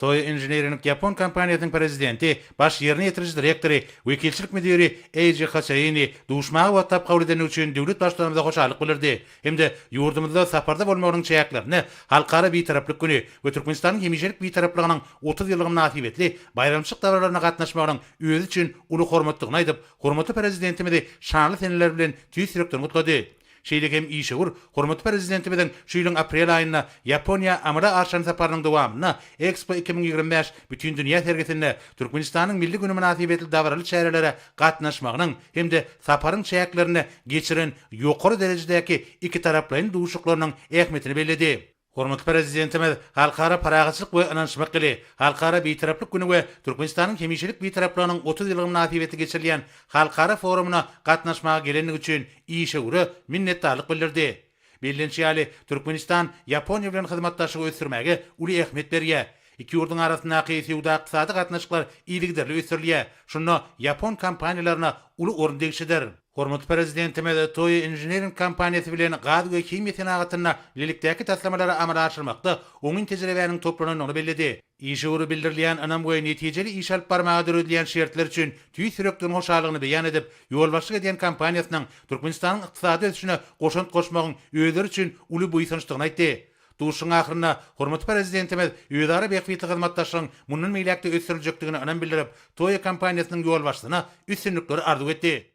Toy Engineering Japon kompaniýasynyň prezidenti, baş ýerine ýetirici direktory, wekilçilik müdiri Eiji Hasaini duşmagy watap kabul eden üçin döwlet başçylarymyza hoşallyk bildirdi. Hemde ýurdumyzda saparda bolmagynyň çäklerini halkara bitaraplyk güni we Türkmenistanyň hemişelik bitaraplygynyň 30 ýyllygyna nasibetli bayramçylyk dawralaryna gatnaşmagynyň özü üçin uly hormatlygyny aýdyp, hormatly prezidentimizi şanly seneler bilen tüýs direktoryny gutlady. Şeýle hem işegur, hormatly prezidentimizden şu ýylyň aprel aýyna Ýaponiýa Amara arşan saparynyň dowamyna Expo 2025 bütün dünýä sergisinde Türkmenistanyň milli güni münasibetli dawraly çäherelere gatnaşmagynyň hemde saparyň çäklerini geçiren ýokary derejedäki iki taraplaryň duşuklarynyň ähmetini bellädi. Hormatly prezidentimiz halkara paragatçylyk we ananşmak gili, halkara bitaraplyk güni we Türkmenistanyň hemişelik bitaraplygynyň 30 ýyllyk münasibeti geçirilýän halkara forumuna gatnaşmaga gelenligi üçin işe minnetdarlyk bildirdi. Bilinçli ýaly Türkmenistan Ýaponiýa bilen hyzmatdaşlyk ösürmäge uly ähmet berýär. İki ýurdun arasyndaky sowda ykdysady gatnaşyklar iýligderli ösürilýär. Şunu Ýapon kompaniýalaryna uly orun degişidir. Hormatly prezidentimiz Toy Engineering kompaniýasy bilen gaz we kimýa senatyna lilikdäki taslamalary amala aşyrmakda oňun tejribäniň toplanyny bellädi. İşe bildirilýän anam we netijeli iş alyp barmagy döredilýän şertler üçin tüýs direktoryň hoşallygyny beýan edip, ýolbaşçylyk eden kompaniýasynyň Türkmenistanyň ykdysady ösüşine goşunt goşmagyň öýleri üçin uly buýsunçlygyny aýtdy. Duşun ahyrynda hormatly prezidentimiz ýödara beýiklikli hyzmatdaşlygyň mundan meýlekde ösüriljekdigini anam bildirip, Toy kompaniýasynyň ýolbaşçysyna üstünlikleri arzu etdi.